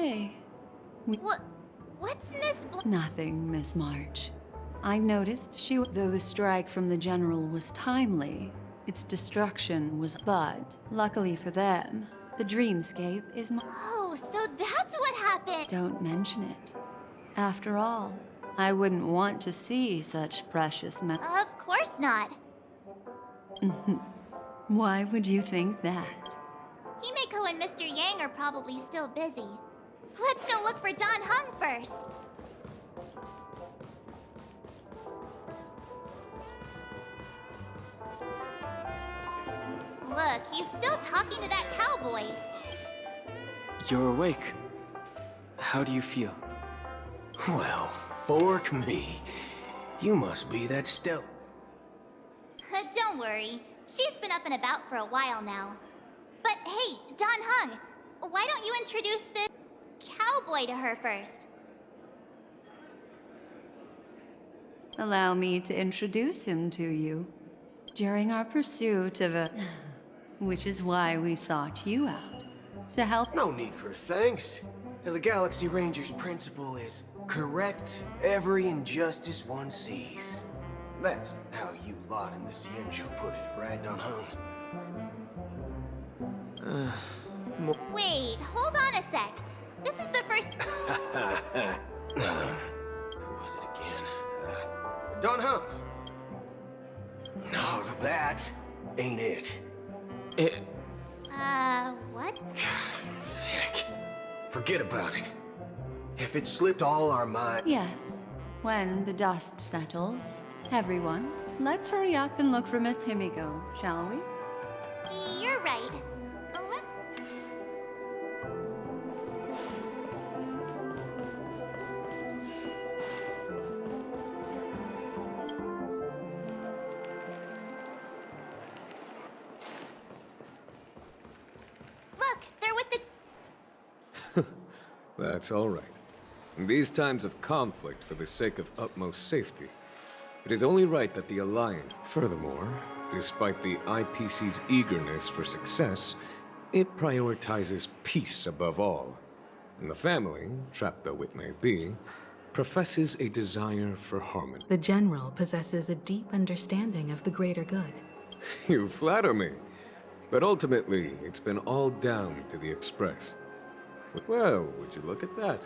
Hey. What's Miss Nothing, Miss March. I noticed though the strike from the General was timely, its destruction was but, luckily for them, the dreamscape is Oh, so that's what happened! Don't mention it. After all, I wouldn't want to see such precious Of course not. Why would you think that? Himeko and Mr. Yang are probably still busy. Let's go look for Don Hung first. Look, he's still talking to that cowboy. You're awake. How do you feel? Well, fork me. You must be that stealth. Don't worry, she's been up and about for a while now. But hey, Don Hung, why don't you introduce this cowboy to her first? Allow me to introduce him to you. During our pursuit of a... which is why we sought you out. To help... No need for thanks. The Galaxy Ranger's principle is correct every injustice one sees. That's how you lot in the Xianzhou put it, right, Don Hung? Wait, hold on a sec. This is the first... Who was it again? Don Hung! No, that ain't it. What? Heck. Forget about it. If it slipped all our minds... Yes. When the dust settles, everyone, let's hurry up and look for Miss Himiko, shall we? You're right. Look, they're with the... That's all right. In these times of conflict for the sake of utmost safety, it is only right that the Alliance... Furthermore, despite the IPC's eagerness for success, it prioritizes peace above all. And the family, trapped though it may be, professes a desire for harmony. The General possesses a deep understanding of the greater good. You flatter me. But ultimately, it's been all down to the Express. Well, would you look at that?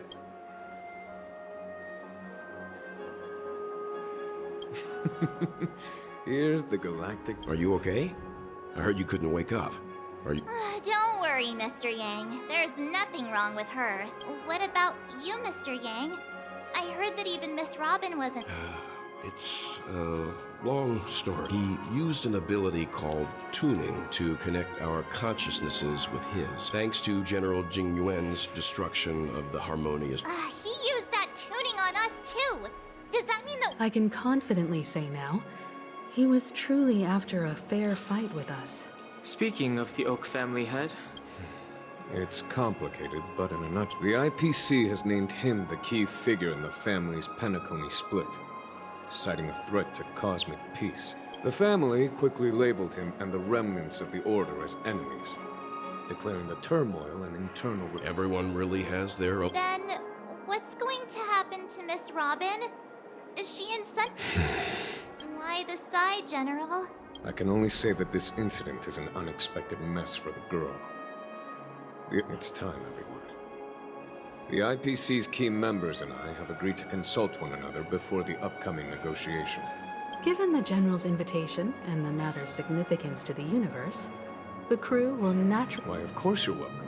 Here's the galactic... Are you okay? I heard you couldn't wake up. Are you... Don't worry, Mr. Yang. There's nothing wrong with her. What about you, Mr. Yang? I heard that even Miss Robin wasn't... It's a long story. He used an ability called tuning to connect our consciousnesses with his, thanks to General Jing Yuan's destruction of the harmonious... He used that tuning on us, too. Does that mean that... I can confidently say now, he was truly after a fair fight with us. Speaking of the Oak family head... It's complicated, but in a nutshell, the IPC has named him the key figure in the family's Penacony split, citing a threat to cosmic peace. The family quickly labeled him and the remnants of the Order as enemies, declaring the turmoil an internal... Everyone really has their own... Then, what's going to happen to Miss Robin? Is she in sun... Why the sigh, General? I can only say that this incident is an unexpected mess for the girl. It's time, everyone. The IPC's key members and I have agreed to consult one another before the upcoming negotiation. Given the General's invitation and the matter's significance to the universe, the crew will naturally... Why, of course you're welcome.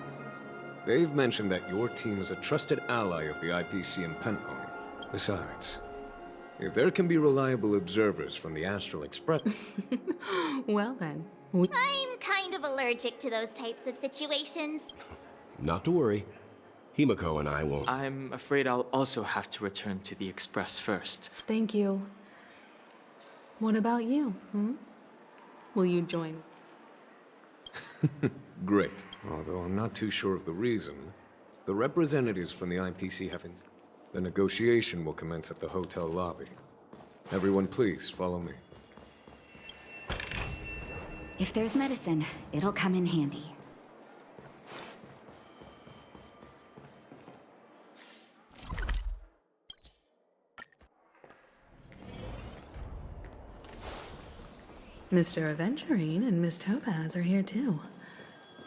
They've mentioned that your team is a trusted ally of the IPC in Penacony. Besides, if there can be reliable observers from the Astral Express... Well then, I'm kind of allergic to those types of situations. Not to worry. Himiko and I will... I'm afraid I'll also have to return to the Express first. Thank you. What about you, Will you join? Great. Although I'm not too sure of the reason, the representatives from the IPC haven't... The negotiation will commence at the hotel lobby. Everyone please, follow me. If there's medicine, it'll come in handy. Mr. Aventurine and Miss Topaz are here too.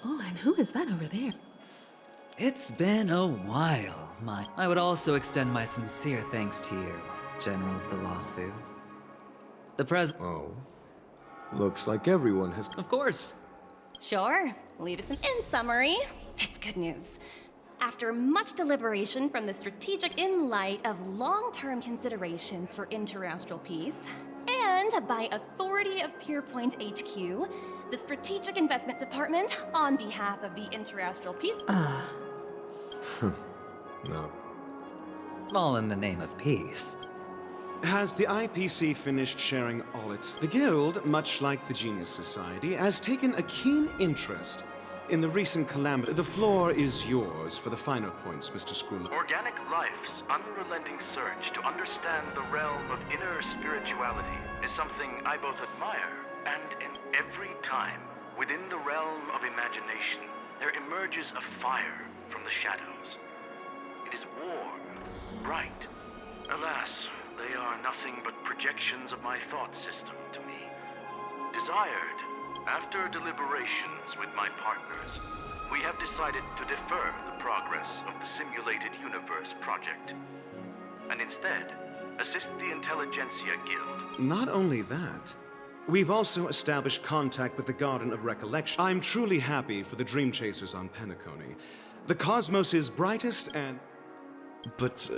Oh, and who is that over there? It's been a while, I would also extend my sincere thanks to you, General of the Lawfu. The Oh. Looks like everyone has... Of course. Sure. Leave it in summary. It's good news. After much deliberation from the strategic in light of long-term considerations for interastral peace, and by authority of Pierpoint HQ, the Strategic Investment Department, on behalf of the interastral peace... No. All in the name of peace. Has the IPC finished sharing all its... The Guild, much like the Genius Society, has taken a keen interest in the recent calamity. The floor is yours for the finer points, Mr. Scrum. Organic life's unrelenting search to understand the realm of inner spirituality is something I both admire, and in every time, within the realm of imagination, there emerges a fire from the shadows. It is warm, bright. Alas, they are nothing but projections of my thought system to me. Desired, after deliberations with my partners, we have decided to defer the progress of the Simulated Universe project, and instead assist the Intelligentsia Guild. Not only that, we've also established contact with the Garden of Recollection. I'm truly happy for the Dream Chasers on Penacony. The cosmos is brightest and... But...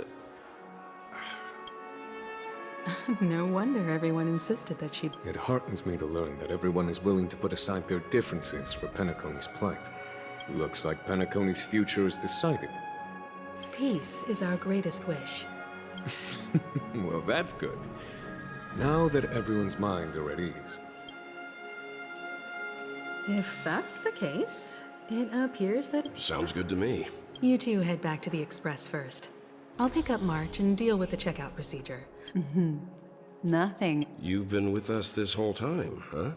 No wonder everyone insisted that she... It heartens me to learn that everyone is willing to put aside their differences for Penacony's plight. Looks like Penacony's future is decided. Peace is our greatest wish. Well, that's good. Now that everyone's minds are at ease. If that's the case, it appears that... Sounds good to me. You two head back to the Express first. I'll pick up March and deal with the checkout procedure. Nothing. You've been with us this whole time, huh?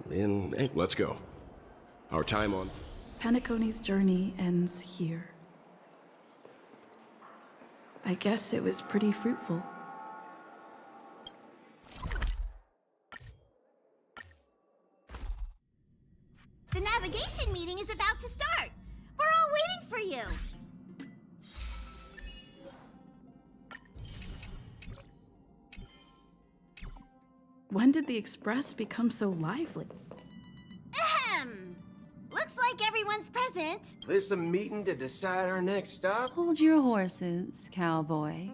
Hey, let's go. Our time on... Penacony's journey ends here. I guess it was pretty fruitful. The navigation meeting is about to start. We're all waiting for you. When did the Express become so lively? Ahem. Looks like everyone's present. This a meeting to decide our next stop? Hold your horses, cowboy.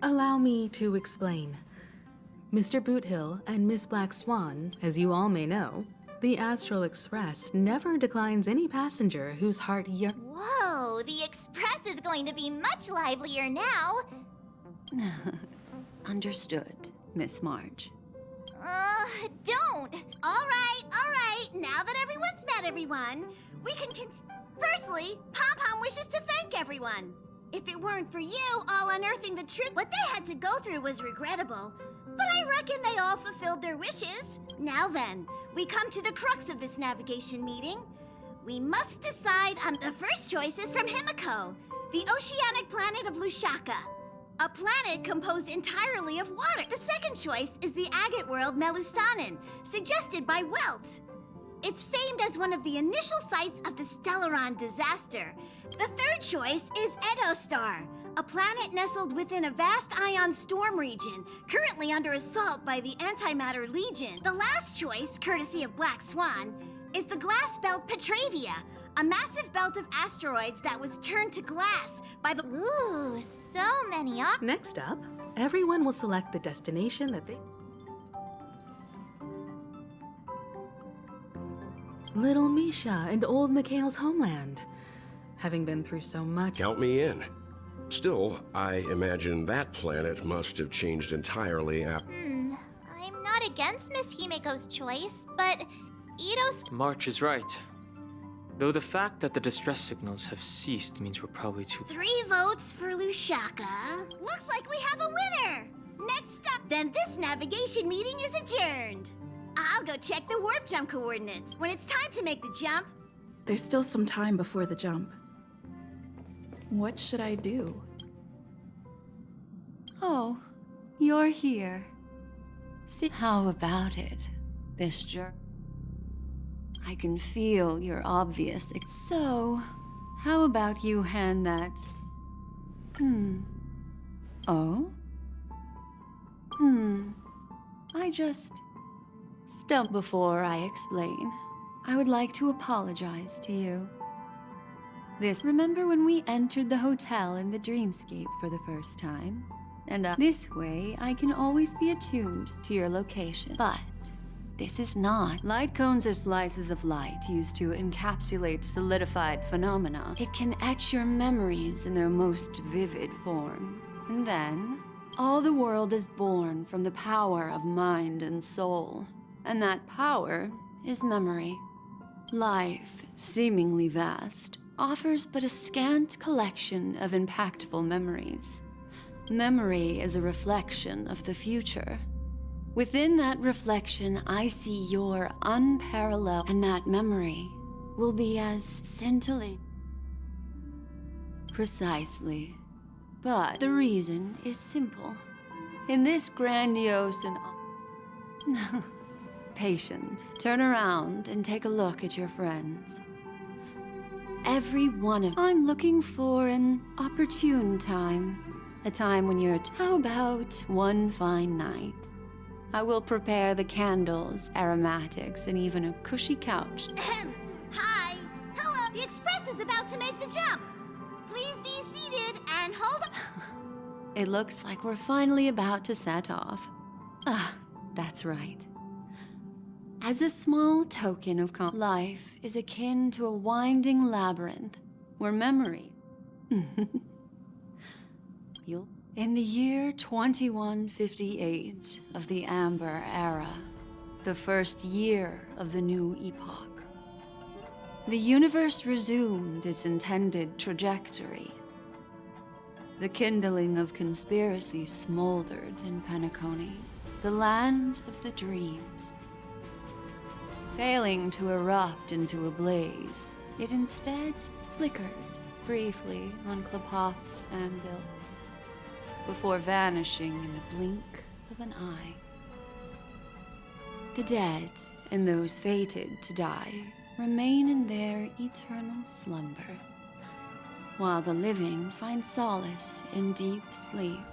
Allow me to explain. Mr. Boothill and Miss Black Swan, as you all may know, the Astral Express never declines any passenger whose heart Whoa, the Express is going to be much livelier now. Understood, Miss March. Don't. All right. Now that everyone's met everyone, we can Firstly, Pom-Pom wishes to thank everyone. If it weren't for you all unearthing the truth, what they had to go through was regrettable. But I reckon they all fulfilled their wishes. Now then, we come to the crux of this navigation meeting. We must decide on the first choice is from Himiko, the oceanic planet of Lushaka. A planet composed entirely of water. The second choice is the agate world Melustanen, suggested by Welt. It's famed as one of the initial sites of the Stellaron disaster. The third choice is Edostar, a planet nestled within a vast ion storm region, currently under assault by the Antimatter Legion. The last choice, courtesy of Black Swan, is the glass belt Petravia, a massive belt of asteroids that was turned to glass by the... Ooh, so many Next up, everyone will select the destination that they... Little Misha and old Mikhail's homeland. Having been through so much... Count me in. Still, I imagine that planet must have changed entirely after... I'm not against Miss Himiko's choice, but Ito's... March is right. Though the fact that the distress signals have ceased means we're probably too... 3 votes for Lushaka. Looks like we have a winner. Next up, then this navigation meeting is adjourned. I'll go check the warp jump coordinates. When it's time to make the jump... There's still some time before the jump. What should I do? Oh, You're here. See, how about it? This jerk. I can feel your obvious. So, how about you hand that? Oh? I just stumped before I explain. I would like to apologize to you. Remember when we entered the hotel in the dreamscape for the first time? And this way, I can always be attuned to your location. But this is not. Light cones are slices of light used to encapsulate solidified phenomena. It can etch your memories in their most vivid form. And then, all the world is born from the power of mind and soul. And that power is memory. Life, seemingly vast, offers but a scant collection of impactful memories. Memory is a reflection of the future. Within that reflection, I see your unparalleled, and that memory will be as scintillating. Precisely. But the reason is simple. In this grandiose and... Patience. Turn around and take a look at your friends. Every one of... I'm looking for an opportune time. A time when you're... How about one fine night? I will prepare the candles, aromatics, and even a cushy couch. Hi! Hello! The express is about to make the jump! Please be seated and hold up. It looks like we're finally about to set off. That's right. As a small token of life is akin to a winding labyrinth where memory... In the year 2158 of the Amber Era, the first year of the new epoch, the universe resumed its intended trajectory. The kindling of conspiracy smoldered in Penacony, the land of the dreams. Failing to erupt into a blaze, it instead flickered briefly on Klapoth's anvil, before vanishing in the blink of an eye. The dead and those fated to die remain in their eternal slumber, while the living find solace in deep sleep.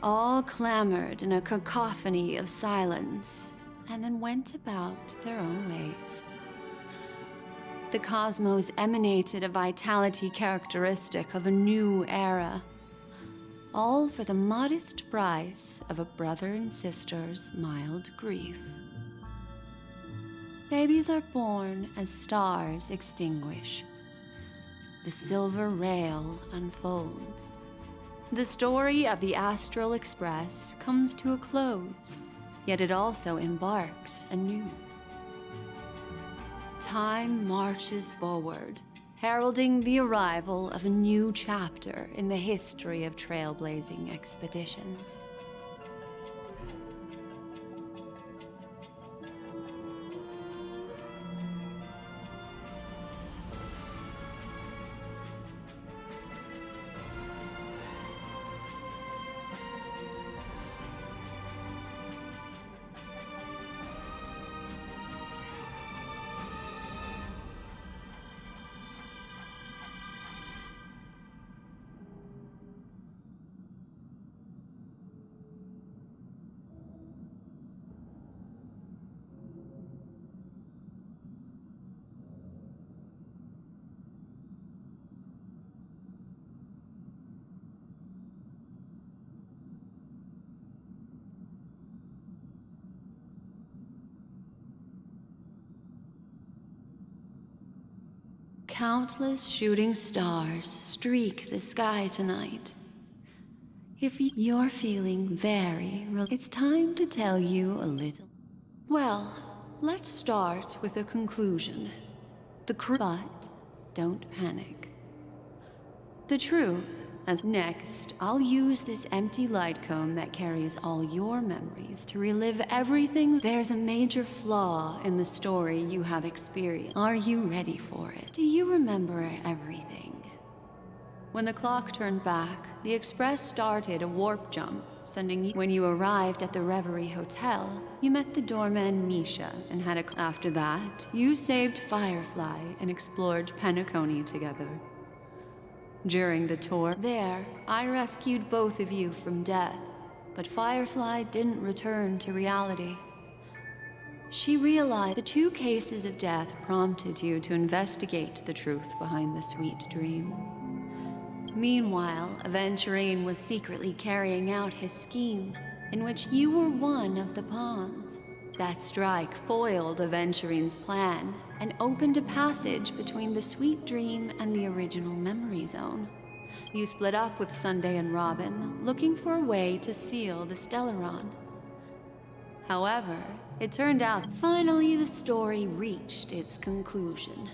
All clamored in a cacophony of silence, and then went about their own ways. The cosmos emanated a vitality characteristic of a new era, all for the modest price of a brother and sister's mild grief. Babies are born as stars extinguish. The silver rail unfolds. The story of the Astral Express comes to a close, yet it also embarks anew. Time marches forward, heralding the arrival of a new chapter in the history of trailblazing expeditions. Countless shooting stars streak the sky tonight. If you're feeling very it's time to tell you a little. Well, let's start with a conclusion. But don't panic. The truth. As next, I'll use this empty light cone that carries all your memories to relive everything. There's a major flaw in the story you have experienced. Are you ready for it? Do you remember everything? When the clock turned back, the express started a warp jump, sending you. When you arrived at the Reverie Hotel, you met the doorman Misha and had a. After that, you saved Firefly and explored Penacony together. During the tour there, I rescued both of you from death, but Firefly didn't return to reality. She realized the 2 cases of death prompted you to investigate the truth behind the sweet dream. Meanwhile, Aventurine was secretly carrying out his scheme, in which you were one of the pawns. That strike foiled Aventurine's plan and opened a passage between the sweet dream and the original memory zone. You split up with Sunday and Robin, looking for a way to seal the Stellaron. However, it turned out finally the story reached its conclusion.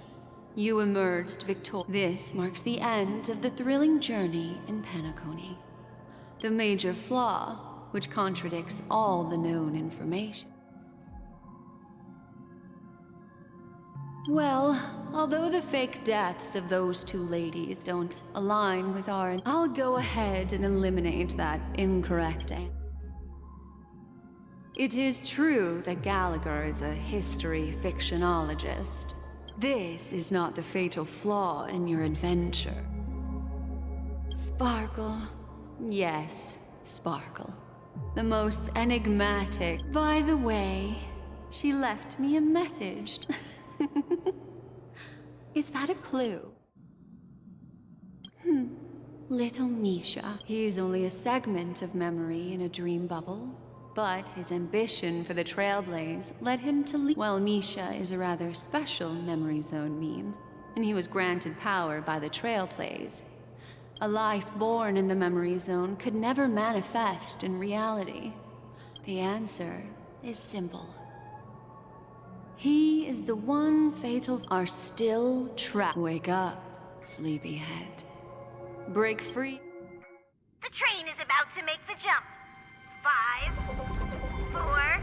You emerged victorious. This marks the end of the thrilling journey in Penacony. The major flaw, which contradicts all the known information. Well, although the fake deaths of those 2 ladies don't align with our... I'll go ahead and eliminate that incorrect answer. It is true that Gallagher is a history fictionologist. This is not the fatal flaw in your adventure. Sparkle. Yes, Sparkle. The most enigmatic. By the way, she left me a message. Is that a clue? Little Misha. He's only a segment of memory in a dream bubble. But his ambition for the Trailblaze led him to leave. Well, Misha is a rather special memory zone meme, and he was granted power by the Trailblaze. A life born in the memory zone could never manifest in reality. The answer is simple. He is the one fatal are still trapped. Wake up, sleepyhead. Break free. The train is about to make the jump. 5, 4,